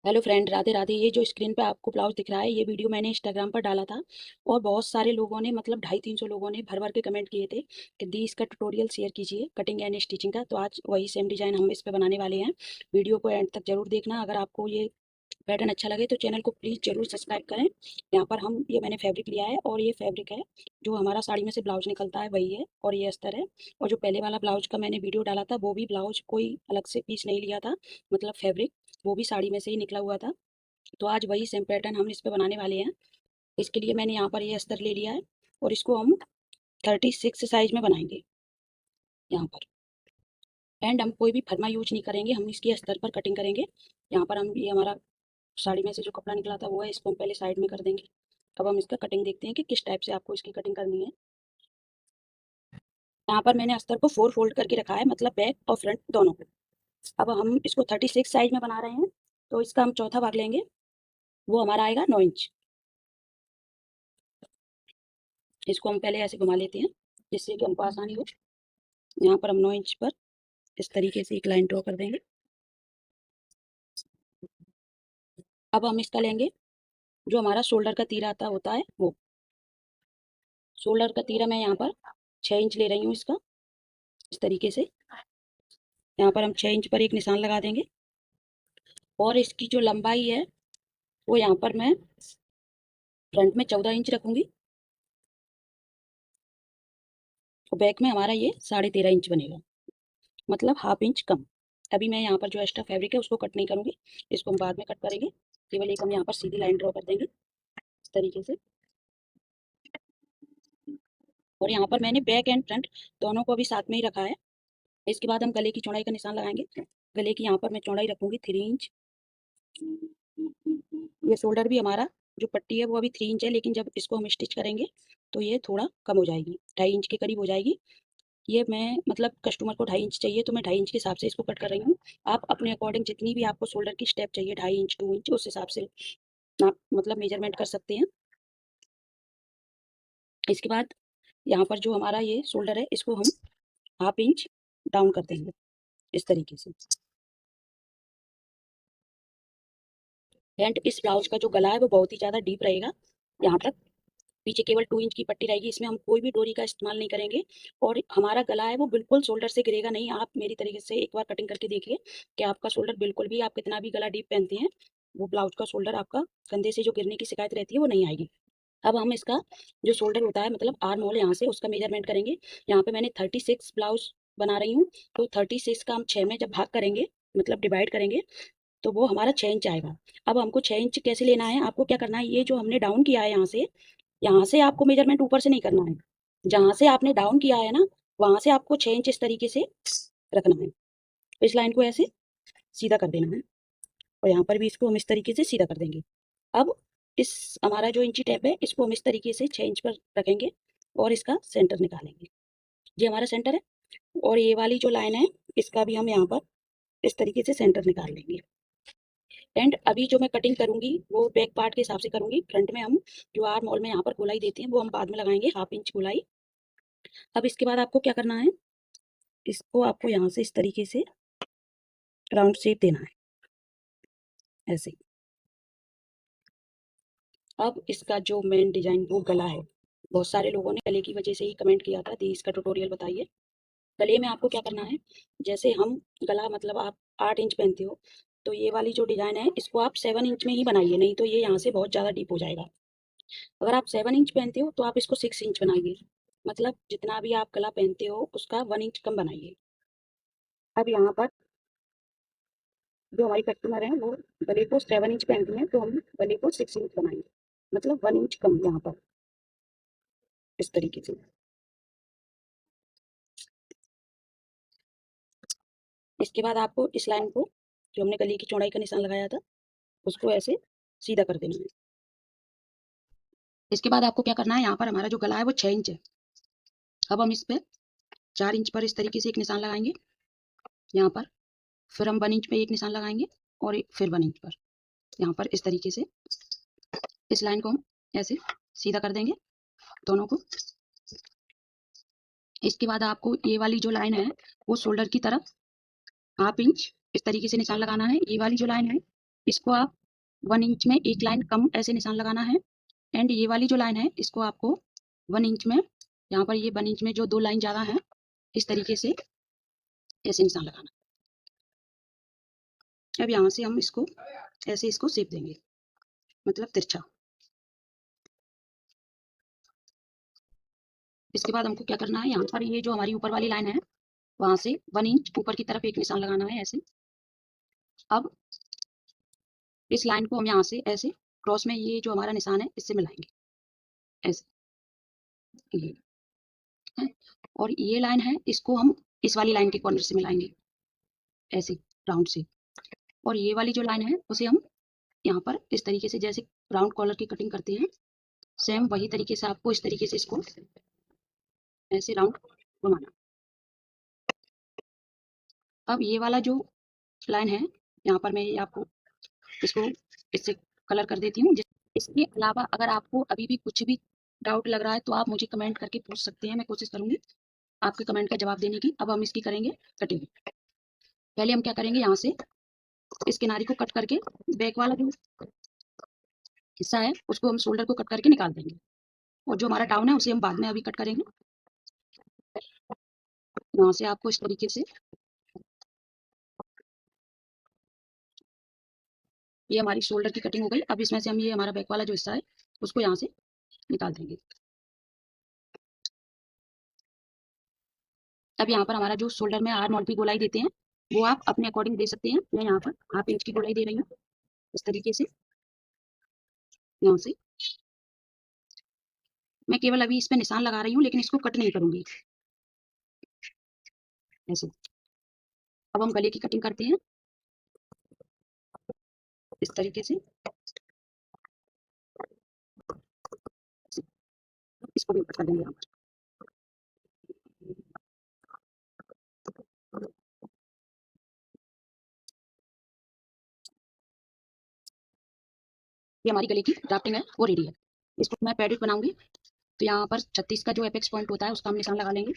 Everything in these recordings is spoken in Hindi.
Hello friend, Radhe Radhe. ये जो स्क्रीन पे आपको ब्लाउज दिख रहा है, ये वीडियो मैंने इंस्टाग्राम पर डाला था और बहुत सारे लोगों ने, मतलब 250-300 लोगों ने भर भर के कमेंट किए थे कि दी इसका ट्यूटोरियल शेयर कीजिए कटिंग एंड स्टिचिंग का। तो आज वही सेम डिजाइन हम इस पे बनाने वाले हैं। वीडियो को एंड तक जरूर देखना। अगर आपको ये पैटर्न अच्छा लगे तो चैनल को प्लीज़ जरूर सब्सक्राइब करें। यहाँ पर हम ये मैंने फैब्रिक लिया है और ये फैब्रिक है जो हमारा साड़ी में से ब्लाउज निकलता है, वही है। और ये अस्तर है। और जो पहले वाला ब्लाउज का मैंने वीडियो डाला था, वो भी ब्लाउज कोई अलग से पीस नहीं लिया था, मतलब फैब्रिक वो भी साड़ी में से ही निकला हुआ था। तो आज वही सेम पैटर्न हम इस पे बनाने वाले हैं। इसके लिए मैंने यहाँ पर ये अस्तर ले लिया है और इसको हम 36 साइज में बनाएंगे यहाँ पर। एंड हम कोई भी फरमा यूज नहीं करेंगे, हम इसकी अस्तर पर कटिंग करेंगे। यहाँ पर हम ये हमारा साड़ी में से जो कपड़ा निकला था वो है, इसको हम पहले साइड में कर देंगे। अब हम इसका कटिंग देखते हैं कि किस टाइप से आपको इसकी कटिंग करनी है। यहाँ पर मैंने अस्तर को 4 फोल्ड करके रखा है, मतलब बैक और फ्रंट दोनों को। अब हम इसको 36 साइज में बना रहे हैं, तो इसका हम चौथा भाग लेंगे। वो हमारा आएगा 9 इंच। इसको हम पहले ऐसे घुमा लेते हैं जिससे कि हमको आसानी हो। यहाँ पर हम 9 इंच पर इस तरीके से एक लाइन ड्रॉ कर देंगे। अब हम इसका लेंगे जो हमारा शोल्डर का तीरा आता होता है, वो शोल्डर का तीरा मैं यहाँ पर 6 इंच ले रही हूँ इसका, इस तरीके से। यहाँ पर हम 6 इंच पर एक निशान लगा देंगे। और इसकी जो लंबाई है वो यहाँ पर मैं फ्रंट में 14 इंच रखूंगी और बैक में हमारा ये 13.5 इंच बनेगा, मतलब हाफ इंच कम। अभी मैं यहाँ पर जो एक्स्ट्रा फैब्रिक है उसको कट नहीं करूंगी, इसको हम बाद में कट करेंगे। केवल एक हम यहाँ पर सीधी लाइन ड्रॉ कर देंगे इस तरीके से। और यहाँ पर मैंने बैक एंड फ्रंट दोनों को भी साथ में ही रखा है। इसके बाद हम गले की चौड़ाई का निशान लगाएंगे। गले की यहाँ पर मैं चौड़ाई रखूंगी 3 इंच। ये शोल्डर भी हमारा जो पट्टी है वो अभी 3 इंच है, लेकिन जब इसको हम स्टिच करेंगे तो ये थोड़ा कम हो जाएगी, 2.5 इंच के करीब हो जाएगी। ये मैं, मतलब कस्टमर को 2.5 इंच चाहिए तो मैं 2.5 इंच के हिसाब से इसको कट कर रही हूँ। आप अपने अकॉर्डिंग जितनी भी आपको शोल्डर की स्टेप चाहिए, 2.5 इंच 2 इंच, उस हिसाब से आप मतलब मेजरमेंट कर सकते हैं। इसके बाद यहाँ पर जो हमारा ये शोल्डर है इसको हम हाफ इंच डाउन कर देंगे इस तरीके से। एंड इस ब्लाउज का जो गला है वो बहुत ही ज़्यादा डीप रहेगा, यहाँ तक। पीछे केवल 2 इंच की पट्टी रहेगी, इसमें हम कोई भी डोरी का इस्तेमाल नहीं करेंगे। और हमारा गला है वो बिल्कुल शोल्डर से गिरेगा नहीं। आप मेरी तरीके से एक बार कटिंग करके देखिए कि आपका शोल्डर बिल्कुल भी, आप कितना भी गला डीप पहनते हैं, वो ब्लाउज का शोल्डर आपका कंधे से जो गिरने की शिकायत रहती है वो नहीं आएगी। अब हम इसका जो शोल्डर होता है, मतलब आर्म होल, यहाँ से उसका मेजरमेंट करेंगे। यहाँ पे मैंने 36 ब्लाउज बना रही हूँ, तो 36 का हम 6 में जब भाग करेंगे, मतलब डिवाइड करेंगे, तो वो हमारा 6 इंच आएगा। अब हमको 6 इंच कैसे लेना है, आपको क्या करना है, ये जो हमने डाउन किया है यहाँ से आपको मेजरमेंट ऊपर से नहीं करना है। जहां से आपने डाउन किया है ना, वहां से आपको 6 इंच इस तरीके से रखना है। इस लाइन को ऐसे सीधा कर देना है और यहाँ पर भी इसको हम इस तरीके से सीधा कर देंगे। अब इस हमारा जो इंची टेप है इसको हम इस तरीके से 6 इंच पर रखेंगे और इसका सेंटर निकालेंगे। ये हमारा सेंटर है। और ये वाली जो लाइन है इसका भी हम यहाँ पर इस तरीके से सेंटर निकाल लेंगे। एंड अभी जो मैं कटिंग करूंगी वो बैक पार्ट के हिसाब से करूंगी। फ्रंट में हम जो आर्म होल में यहाँ पर गोलाई देते हैं वो हम बाद में लगाएंगे, हाफ इंच गोलाई। अब इसके बाद आपको क्या करना है, इसको आपको यहाँ से इस तरीके से राउंड शेप देना है, ऐसे। अब इसका जो मेन डिजाइन वो गला है। बहुत सारे लोगों ने गले की वजह से ही कमेंट किया था दी इसका ट्यूटोरियल बताइए। गले में आपको क्या करना है, जैसे हम गला, मतलब आप 8 इंच पहनते हो, तो ये वाली जो डिजाइन है इसको आप 7 इंच में ही बनाइए, नहीं तो ये यहाँ से बहुत ज़्यादा डीप हो जाएगा। अगर आप 7 इंच पहनते हो तो आप इसको 6 इंच बनाइए, मतलब जितना भी आप गला पहनते हो उसका 1 इंच कम बनाइए। अब यहाँ पर जो हमारी कस्टमर है वो गले को 7 इंच पहनती हैं, तो हम गले को 6 इंच बनाएंगे, मतलब 1 इंच कम यहाँ पर, इस तरीके से। इसके बाद आपको इस लाइन को, जो हमने गले की चौड़ाई का निशान लगाया था, उसको ऐसे सीधा कर देना है। इसके बाद आपको क्या करना है, यहाँ पर हमारा जो गला है वो 6 इंच है। अब हम इस पे 4 इंच पर इस तरीके से एक निशान लगाएंगे यहाँ पर। फिर हम 1 इंच पे एक निशान लगाएंगे और फिर 1 इंच पर यहाँ पर इस तरीके से। इस लाइन को हम ऐसे सीधा कर देंगे दोनों को। इसके बाद आपको ये वाली जो लाइन है वो शोल्डर की तरफ हाफ इंच इस तरीके से निशान लगाना है। ये वाली जो लाइन है इसको आप 1 इंच में एक लाइन कम ऐसे निशान लगाना है। एंड ये वाली जो लाइन है इसको आपको 1 इंच में, यहाँ पर ये 1 इंच में जो 2 लाइन ज़्यादा हैं, इस तरीके से ऐसे निशान लगाना। अब यहाँ से हम इसको ऐसे इसको शेप देंगे, मतलब तिरछा। इसके बाद हमको क्या करना है, यहाँ पर ये जो हमारी ऊपर वाली लाइन है वहां से 1 इंच ऊपर की तरफ एक निशान लगाना है ऐसे। अब इस लाइन को हम यहाँ से ऐसे क्रॉस में ये जो हमारा निशान है इससे मिलाएंगे ऐसे, ये है। और ये लाइन है इसको हम इस वाली लाइन के कॉर्नर से मिलाएंगे ऐसे राउंड से। और ये वाली जो लाइन है उसे हम यहाँ पर इस तरीके से जैसे राउंड कॉलर की कटिंग करते हैं, सेम वही तरीके से आपको इस तरीके से इसको ऐसे राउंड घुमाना। अब ये वाला जो लाइन है यहाँ पर मैं ये आपको इसको इससे कलर कर देती हूँ। इसके अलावा अगर आपको अभी भी कुछ भी डाउट लग रहा है तो आप मुझे कमेंट करके पूछ सकते हैं, मैं कोशिश करूंगी आपके कमेंट का जवाब देने की। अब हम इसकी करेंगे कटिंग। पहले हम क्या करेंगे, यहाँ से इस किनारे को कट करके बैक वाला जो हिस्सा है उसको हम शोल्डर को कट करके निकाल देंगे, और जो हमारा डाउन है उसे हम बाद में अभी कट करेंगे। यहाँ से आपको इस तरीके से ये हमारी शोल्डर की कटिंग हो गई। अब इसमें से हम ये हमारा बैक वाला जो हिस्सा है उसको यहाँ से निकाल देंगे। अब यहाँ पर हमारा जो शोल्डर में आर्म होल की गोलाई देते हैं वो आप अपने अकॉर्डिंग दे सकते हैं। मैं यहाँ पर हाफ इंच की गोलाई दे रही हूँ इस तरीके से। यहाँ से मैं केवल अभी इस पे निशान लगा रही हूँ, लेकिन इसको कट नहीं करूंगी ऐसे। अब हम गले की कटिंग करते हैं इस तरीके से। इसको भी कट कर देंगे यहाँ पर। ये हमारी गले की ड्राफ्टिंग है वो रेडी है। इसको मैं पैडेड बनाऊंगी तो यहाँ पर 36 का जो एपेक्स पॉइंट होता है उसका हम निशान लगा लेंगे।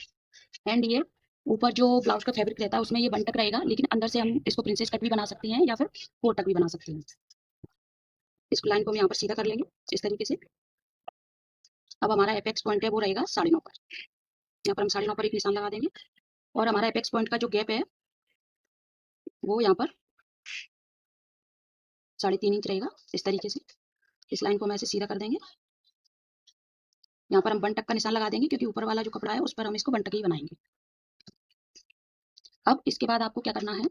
एंड ये ऊपर जो ब्लाउज का फैब्रिक रहता है उसमें ये 1 तक रहेगा, लेकिन अंदर से हम इसको प्रिंसेस कट भी बना सकते हैं या फिर 4 तक भी बना सकते हैं। इस लाइन को हम यहाँ पर सीधा कर लेंगे इस तरीके से। अब हमारा एपेक्स पॉइंट है वो रहेगा 9.5 पर। यहाँ पर हम 9.5 पर एक निशान लगा देंगे, और हमारा एपेक्स पॉइंट का जो गैप है वो यहाँ पर 3.5 इंच रहेगा इस तरीके से। इस लाइन को हम ऐसे सीधा कर देंगे। यहाँ पर हम 1 तक का निशान लगा देंगे क्योंकि ऊपर वाला जो कपड़ा है उस पर हम इसको 1 तक ही बनाएंगे। अब इसके बाद आपको क्या करना है,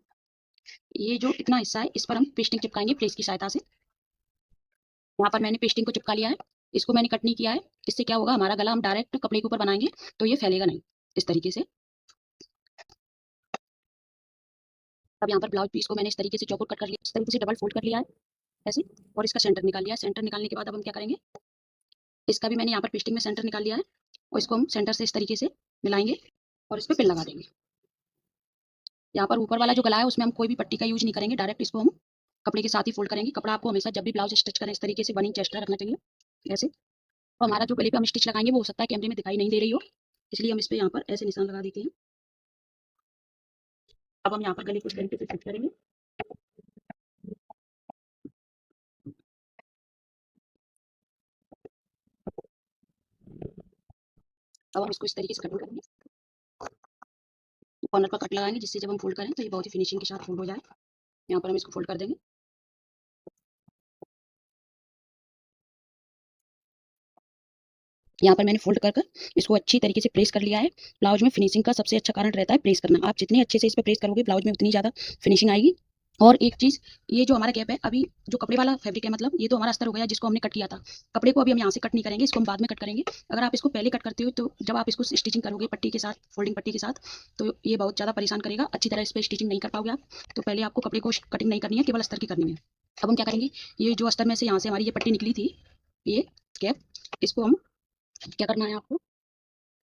ये जो इतना हिस्सा है इस पर हम पेस्टिंग चिपकाएंगे प्रेस की सहायता से। यहाँ पर मैंने पेस्टिंग को चिपका लिया है, इसको मैंने कट नहीं किया है। इससे क्या होगा, हमारा गला हम डायरेक्ट कपड़े के ऊपर बनाएंगे तो ये फैलेगा नहीं इस तरीके से। अब यहाँ पर ब्लाउज पीस को मैंने इस तरीके से चौकोर कट कर लिया, इस तरीके से डबल फोल्ड कर लिया है ऐसे, और इसका सेंटर निकाल लिया है। सेंटर निकालने के बाद अब हम क्या करेंगे, इसका भी मैंने यहाँ पर पेस्टिंग में सेंटर निकाल लिया है, और इसको हम सेंटर से इस तरीके से मिलाएंगे और इस पर पिन लगा देंगे। यहाँ पर ऊपर वाला जो गला है उसमें हम कोई भी पट्टी का यूज नहीं करेंगे, डायरेक्ट इसको हम कपड़े के साथ ही फोल्ड करेंगे। कपड़ा आपको हमेशा जब भी ब्लाउज स्टिच करें इस तरीके से 1 इंच एक्स्ट्रा रखना चाहिए ऐसे। तो हमारा जो गले पे हम स्टिच लगाएंगे वो हो सकता है कैमरे में दिखाई नहीं दे रही हो, इसलिए हम इस पे यहाँ पर ऐसे निशान लगा देते हैं। अब हम यहाँ पर गले को इस तरीके से फिट करेंगे। अब हम इसको इस तरीके से कटिंग करेंगे, कॉर्नर पर कट लगाएंगे जिससे जब हम फोल्ड करें तो ये बहुत ही फिनिशिंग के साथ फोल्ड हो जाए। यहाँ पर हम इसको फोल्ड कर देंगे। यहाँ पर मैंने फोल्ड कर कर इसको अच्छी तरीके से प्रेस कर लिया है। ब्लाउज में फिनिशिंग का सबसे अच्छा कारण रहता है प्रेस करना। आप जितने अच्छे से इस पर प्रेस करोगे ब्लाउज में उतनी ज़्यादा फिनिशिंग आएगी। और एक चीज़, ये जो हमारा गैप है अभी जो कपड़े वाला फैब्रिक है, मतलब ये तो हमारा अस्तर हो गया जिसको हमने कट किया था। कपड़े को अभी हम यहाँ से कट नहीं करेंगे, इसको हम बाद में कट करेंगे। अगर आप इसको पहले कट करते हो तो जब आप इसको स्टिचिंग करोगे पट्टी के साथ, फोल्डिंग पट्टी के साथ, तो ये बहुत ज़्यादा परेशान करेगा, अच्छी तरह इस पर स्टिचिंग नहीं कर पाओगे आप। तो पहले आपको कपड़े को कटिंग नहीं करनी है, केवल अस्तर की करनी है। अब हम क्या करेंगे, ये जो अस्तर में से यहाँ से हमारी ये पट्टी निकली थी, ये गैप, इसको हम क्या करना है, आपको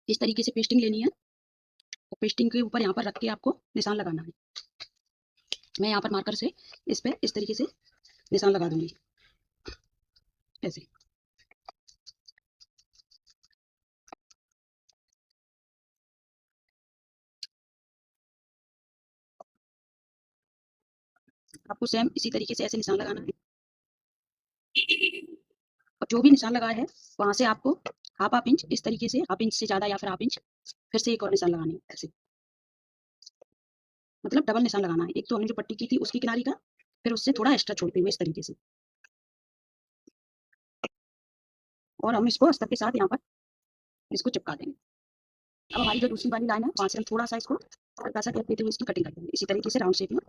इस तरीके से पेस्टिंग लेनी है और पेस्टिंग के ऊपर यहाँ पर रख के आपको निशान लगाना है। मैं यहाँ पर मार्कर से इस पे इस तरीके से निशान लगा दूंगी ऐसे। आपको सेम इसी तरीके से ऐसे निशान लगाना है और जो भी निशान लगाया है वहां से आपको हाफ इंच इस तरीके से, हाफ इंच से ज्यादा या फिर हाफ इंच फिर से एक और निशान लगानी है ऐसे, मतलब डबल निशान लगाना है। एक तो हमने जो पट्टी की थी उसकी किनारी का, फिर उससे थोड़ा एक्स्ट्रा छोड़ते हुए इस तरीके से, और हम इसको अस्तर के साथ यहाँ पर इसको चिपका देंगे। अब हमारी जो दूसरी वाली लाइन है वहां से हम थोड़ा सा इसको हल्का सा गैप देते हुए इसकी कटिंग कर देंगे इसी तरीके से राउंड शेप में।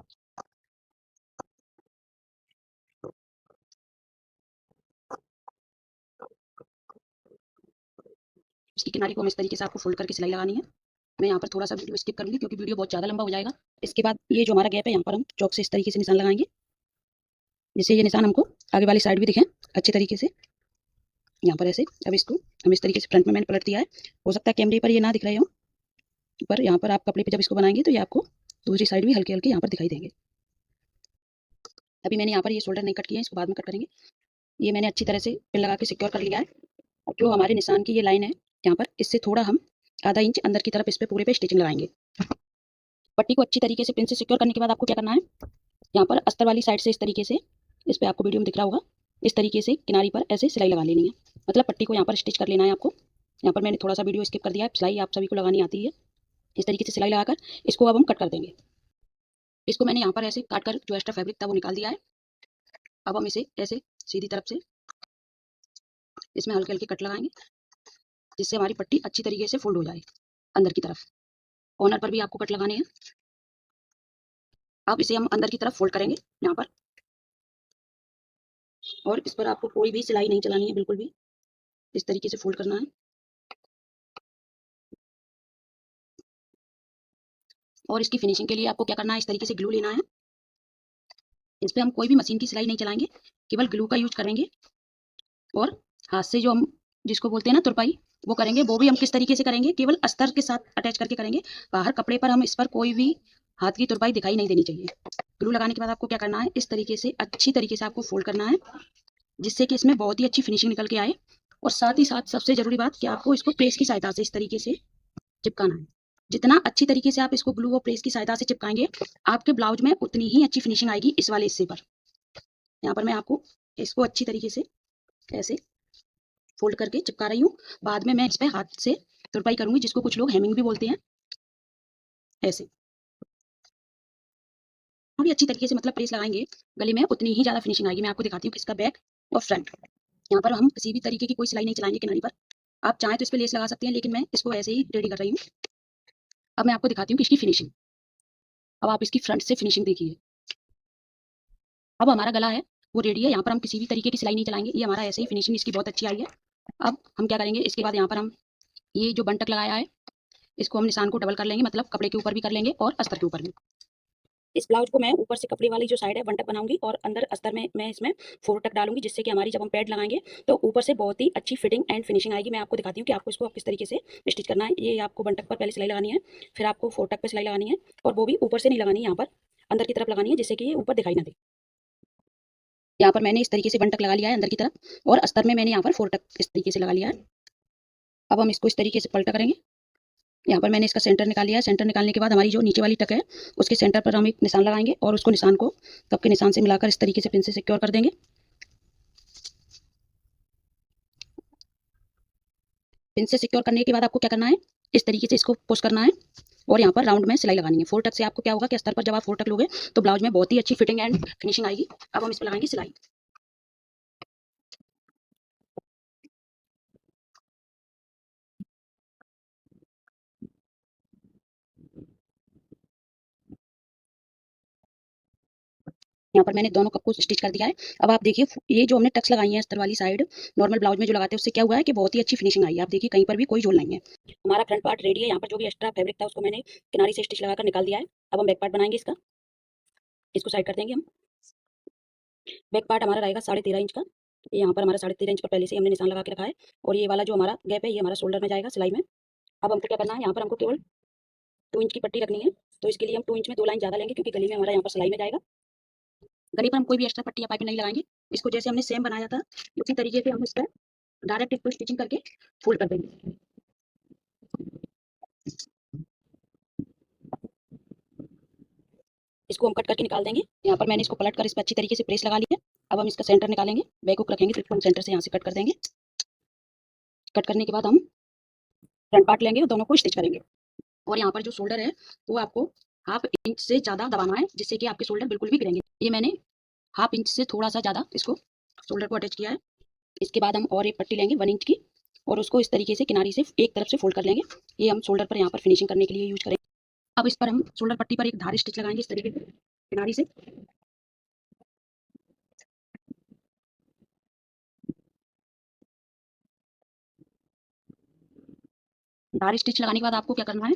इसकी किनारी को हम इस तरीके से आपको फोल्ड करके सिलाई लगानी है। मैं यहाँ पर थोड़ा सा वीडियो स्किप करूंगी क्योंकि वीडियो बहुत ज़्यादा लंबा हो जाएगा। इसके बाद ये जो हमारा गैप है यहाँ पर हम चौक से इस तरीके से निशान लगाएंगे, जिससे ये निशान हमको आगे वाली साइड भी दिखें अच्छे तरीके से, यहाँ पर ऐसे। अब इसको हम इस तरीके से फ्रंट में मैंने पलट दिया है, हो सकता है कैमरे पर ये ना दिख रहे हो, पर यहाँ पर आप कपड़े पे जब इसको बनाएंगे तो ये आपको दूसरी साइड भी हल्के हल्के यहाँ पर दिखाई देंगे। अभी मैंने यहाँ पर ये शोल्डर नहीं कट किया है, इसको बाद में कट करेंगे। ये मैंने अच्छी तरह से पिन लगा के सिक्योर कर लिया है। अब जो हमारे निशान की ये लाइन है यहाँ पर, इससे थोड़ा हम आधा इंच अंदर की तरफ इस पे पूरे पे स्टिचिंग लगाएंगे। पट्टी को अच्छी तरीके से पिन से सिक्योर करने के बाद आपको क्या करना है, यहाँ पर अस्तर वाली साइड से इस तरीके से, इस पे आपको वीडियो में दिख रहा होगा, इस तरीके से किनारी पर ऐसे सिलाई लगा लेनी है। मतलब पट्टी को यहाँ पर स्टिच कर लेना है आपको। यहाँ पर मैंने थोड़ा सा वीडियो स्किप कर दिया है, सिलाई आप सभी को लगानी आती है। इस तरीके से सिलाई लगाकर इसको अब हम कट कर देंगे। इसको मैंने यहाँ पर ऐसे काट कर जो एक्स्ट्रा फैब्रिक था वो निकाल दिया है। अब हम इसे ऐसे सीधी तरफ से इसमें हल्के हल्के कट लगाएंगे, जिससे हमारी पट्टी अच्छी तरीके से फोल्ड हो जाए अंदर की तरफ। कॉर्नर पर भी आपको कट लगाने हैं। अब इसे हम अंदर की तरफ फोल्ड करेंगे यहाँ पर, और इस पर आपको कोई भी सिलाई नहीं चलानी है, बिल्कुल भी इस तरीके से फोल्ड करना है। और इसकी फिनिशिंग के लिए आपको क्या करना है, इस तरीके से ग्लू लेना है। इस पर हम कोई भी मशीन की सिलाई नहीं चलाएंगे, केवल ग्लू का यूज करेंगे। और हाथ से जो हम जिसको बोलते हैं ना तुरपाई, वो करेंगे। वो भी हम किस तरीके से करेंगे, केवल अस्तर के साथ अटैच करके करेंगे। बाहर कपड़े पर हम इस पर कोई भी हाथ की तुरपाई दिखाई नहीं देनी चाहिए। ग्लू लगाने के बाद आपको क्या करना है, इस तरीके से अच्छी तरीके से आपको फोल्ड करना है, जिससे कि इसमें बहुत ही अच्छी फिनिशिंग निकल के आए। और साथ ही साथ सबसे जरूरी बात कि आपको इसको प्रेस की सहायता से इस तरीके से चिपकाना है। जितना अच्छी तरीके से आप इसको ग्लू और प्रेस की सहायता से चिपकाएंगे, आपके ब्लाउज में उतनी ही अच्छी फिनिशिंग आएगी इस वाले हिस्से पर। यहाँ पर मैं आपको इसको अच्छी तरीके से ऐसे फोल्ड करके चिपका रही हूँ। बाद में मैं इस पे हाथ से तुरपाई करूंगी, जिसको कुछ लोग हेमिंग भी बोलते हैं। ऐसे भी अच्छी तरीके से मतलब प्रेस लगाएंगे, गले में उतनी ही ज्यादा फिनिशिंग आएगी। मैं आपको दिखाती हूँ किसका बैक और फ्रंट। यहाँ पर हम किसी भी तरीके की कोई सिलाई नहीं चलाएंगे किनारी पर। आप चाहें तो इस पर लेस लगा सकते हैं, लेकिन मैं इसको ऐसे ही रेडी कर रही हूँ। अब मैं आपको दिखाती हूँ कि इसकी फिनिशिंग। अब आप इसकी फ्रंट से फिनिशिंग देखिए। अब हमारा गला है वो रेडी है। यहाँ पर हम किसी भी तरीके की सिलाई नहीं चलाएंगे, ये हमारा ऐसे ही फिनिशिंग इसकी बहुत अच्छी आई है। अब हम क्या करेंगे, इसके बाद यहाँ पर हम ये जो बंटक लगाया है, इसको हम निशान को डबल कर लेंगे, मतलब कपड़े के ऊपर भी कर लेंगे और अस्तर के ऊपर भी। इस ब्लाउज को मैं ऊपर से कपड़े वाली जो साइड है बंटक बनाऊंगी, और अंदर अस्तर में मैं इसमें फोर टक डालूंगी, जिससे कि हमारी जब हम पैड लगाएंगे तो ऊपर से बहुत ही अच्छी फिटिंग एंड फिनिशिंग आएगी। मैं आपको दिखाती हूँ कि आपको इसको किस तरीके से स्टिच करना है। ये आपको बंटक पर पहले सिलाई लगानी है, फिर आपको फोर टक पर सिलाई लगानी है, और वो भी ऊपर से नहीं लगानी है, यहाँ पर अंदर की तरफ लगानी है, जिससे कि ये ऊपर दिखाई ना दे। यहाँ पर मैंने इस तरीके से बंटक लगा लिया है अंदर की तरफ, और अस्तर में मैंने यहाँ पर फोर टक इस तरीके से लगा लिया है। अब हम इसको इस तरीके से पलटा करेंगे। यहाँ पर मैंने इसका सेंटर निकाल लिया है। सेंटर निकालने के बाद हमारी जो नीचे वाली टक है, उसके सेंटर पर हम एक निशान लगाएंगे, और उसको निशान को कप के निशान से मिलाकर इस तरीके से पिन से सिक्योर कर देंगे। पिन से सिक्योर करने के बाद आपको क्या करना है, इस तरीके से इसको पुश करना है, और यहाँ पर राउंड में सिलाई लगानी है। फोर टक से आपको क्या होगा कि अस्तर पर जब आप फोर टक लोगे तो ब्लाउज में बहुत ही अच्छी फिटिंग एंड फिनिशिंग आएगी। अब हम इस पर लगाएंगे सिलाई। यहाँ पर मैंने दोनों कप को स्टिच कर दिया है। अब आप देखिए, ये जो हमने टक्स लगाई है अस्तर वाली साइड, नॉर्मल ब्लाउज में जो लगाते हैं, उससे क्या हुआ है कि बहुत ही अच्छी फिनिशिंग आई है। आप देखिए कहीं पर भी कोई झोल नहीं है। हमारा फ्रंट पार्ट रेडी है। यहाँ पर जो भी एक्स्ट्रा फैब्रिक था उसको मैंने किनारी से स्टिच लगाकर निकाल दिया है। अब हम बैक पार्ट बनाएंगे इसका। इसको साइड कर देंगे हम। बैक पार्ट हमारा रहेगा 13.5 इंच का। यहाँ पर हमारा 13.5 इंच पर पहले से हमने निशान लगा के रखा है, और ये वाला जो हमारा गैप है ये हमारा शोल्डर में जाएगा सिलाई में। अब हमको क्या करना है, यहाँ पर हमको केवल 2 इंच की पट्टी रखनी है, तो इसके लिए हम 2 इंच में 2 लाइन ज़्यादा लेंगे, क्योंकि गले में हमारा यहाँ पर सिलाई में जाएगा। गले पर हम कोई भी एक्स्ट्रा पट्टी या पाइपिंग नहीं लगाएंगे। इसको जैसे हमने सेम बनाया था उसी तरीके से हम इस पर डायरेक्ट इसको स्टिचिंग करके फोल्ड कर देंगे। इसको हम कट करके निकाल देंगे। यहाँ पर मैंने इसको पलट कर इस पर अच्छी तरीके से प्रेस लगा लिया। अब हम इसका सेंटर निकालेंगे, बैक हुक रखेंगे तो इसको हम सेंटर से यहाँ से कट कर देंगे। कट करने के बाद हम फ्रंट पार्ट लेंगे और दोनों को स्टिच करेंगे। और यहाँ पर जो शोल्डर है वो आपको 1/2 इंच से ज़्यादा दबाना है, जिससे कि आपके शोल्डर बिल्कुल भी गिरेंगे। ये मैंने 1/2 इंच से थोड़ा सा ज़्यादा इसको शोल्डर को अटैच किया है। इसके बाद हम और एक पट्टी लेंगे 1 इंच की और उसको इस तरीके से किनारी से एक तरफ से फोल्ड कर लेंगे। ये हम शोल्डर पर यहाँ पर फिनिशिंग करने के लिए यूज करेंगे। अब इस पर हम शोल्डर पट्टी पर एक धारी स्टिच लगाएंगे इस तरीके से किनारी से। धारी स्टिच लगाने के बाद आपको क्या करना है,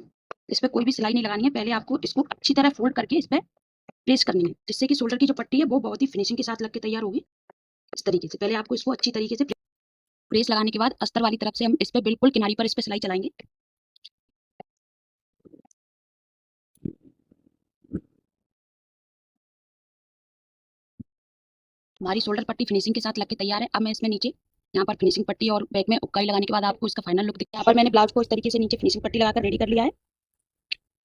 इस पर कोई भी सिलाई नहीं लगानी है। पहले आपको इसको अच्छी तरह फोल्ड करके इस पर प्रेस करनी है, जिससे कि शोल्डर की जो पट्टी है वो बहुत ही फिनिशिंग के साथ लग के तैयार होगी। इस तरीके से पहले आपको इसको अच्छी तरीके से प्रेस लगाने के बाद अस्तर वाली तरफ से हम इस पे बिल्कुल किनारी पर इस पे सिलाई चलाएंगे। हमारी शोल्डर पट्टी फिनिशिंग के साथ लग के तैयार है। अब मैं इसमें नीचे यहाँ पर फिनिशिंग पट्टी और बैक में उक्काई लगाने के बाद आपको इसका फाइनल लुक दिखता है। यहाँ पर मैंने ब्लाउज को इस तरीके से नीचे फिनिशिंग पट्टी लगाकर रेडी कर लिया है।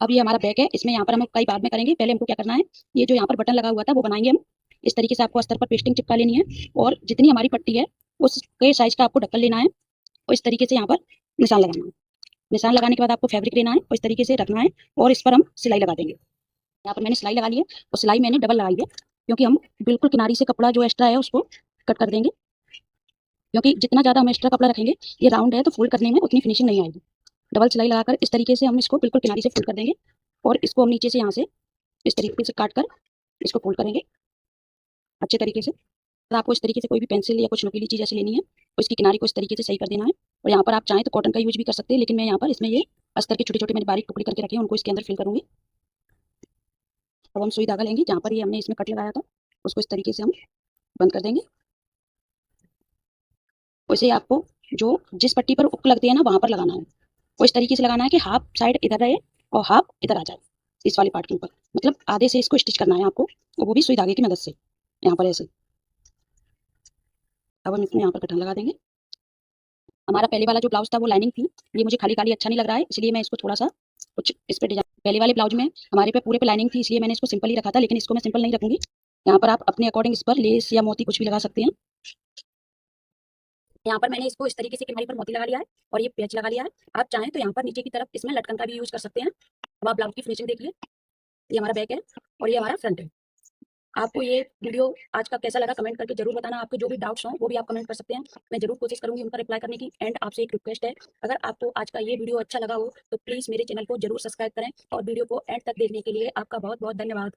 अब ये हमारा बैक है, इसमें यहाँ पर हम उक्काई बाद में करेंगे। पहले हमको क्या करना है, ये जो यहाँ पर बटन लगा हुआ था वो बनाएंगे हम। इस तरीके से आपको अस्तर पर पेस्टिंग चिपका लेनी है और जितनी हमारी पट्टी है उसके साइज का आपको ढक्कन लेना है और इस तरीके से यहाँ पर निशान लगाना है। निशान लगाने के बाद आपको फैब्रिक लेना है और इस तरीके से रखना है और इस पर हम सिलाई लगा देंगे। यहाँ पर मैंने सिलाई लगा ली है और सिलाई मैंने डबल लगाई है, क्योंकि हम बिल्कुल किनारी से कपड़ा जो एक्स्ट्रा है उसको कट कर देंगे। क्योंकि जितना ज़्यादा हम एक्स्ट्रा कपड़ा रखेंगे, ये राउंड है तो फोल्ड करने में उतनी फिनिशिंग नहीं आएगी। डबल सिलाई लगाकर इस तरीके से हम इसको बिल्कुल किनारी से फोल्ड कर देंगे और इसको हम नीचे से यहाँ से इस तरीके से काट कर इसको फोल्ड करेंगे अच्छे तरीके से। तो आपको इस तरीके से कोई भी पेंसिल या कुछ नुकीली चीज़ ऐसी लेनी है और इसकी किनारी को इस तरीके से सही कर देना है। और यहाँ पर आप चाहें तो कॉटन का यूज भी कर सकते हैं, लेकिन मैं यहाँ पर इसमें ये अस्तर के छोटे छोटे मैंने बारीक टुकड़े करके रखे हैं, उनको इसके अंदर फिल करूँगी। अब हम सुई धागा लेंगे, जहाँ पर ये हमने इसमें कट लगाया था उसको इस तरीके से हम बंद कर देंगे। वैसे आपको जो जिस पट्टी पर उक लगती है ना वहाँ पर लगाना है, वो इस तरीके से लगाना है कि हाफ साइड इधर रहे और हाफ इधर आ जाए इस वाले पार्ट के ऊपर। मतलब आधे से इसको स्टिच करना है आपको, और वो भी सुई धागे की मदद से यहाँ पर ऐसे। अब हम इसमें यहाँ पर कटन लगा देंगे। हमारा पहले वाला जो ब्लाउज था वो लाइनिंग थी, ये मुझे खाली खाली अच्छा नहीं लग रहा है, इसलिए मैं इसको थोड़ा सा कुछ इस पर डिजाइन। पहले वाले ब्लाउज में हमारे पे पूरे पे लाइनिंग थी, इसलिए मैंने इसको सिंपल ही रखा था, लेकिन इसको मैं सिंपल नहीं रखूंगी। यहाँ पर आप अपने अकॉर्डिंग इस पर लेस या मोती कुछ भी लगा सकते हैं। यहाँ पर मैंने इसको इस तरीके से किनारी पर मोती लगा लिया है और ये पेच लगा लिया है। आप चाहें तो यहाँ पर नीचे की तरफ इसमें लटकन का भी यूज कर सकते हैं। अब आप ब्लाउज की फिनिशिंग देखिए, ये हमारा बैक है और ये हमारा फ्रंट है। आपको ये वीडियो आज का कैसा लगा कमेंट करके जरूर बताना। आपके जो भी डाउट्स हों वो भी आप कमेंट कर सकते हैं, मैं जरूर कोशिश करूंगी उनका रिप्लाई करने की। एंड आपसे एक रिक्वेस्ट है, अगर आपको आज का ये वीडियो अच्छा लगा हो तो प्लीज़ मेरे चैनल को जरूर सब्सक्राइब करें और वीडियो को एंड तक देखने के लिए आपका बहुत बहुत धन्यवाद।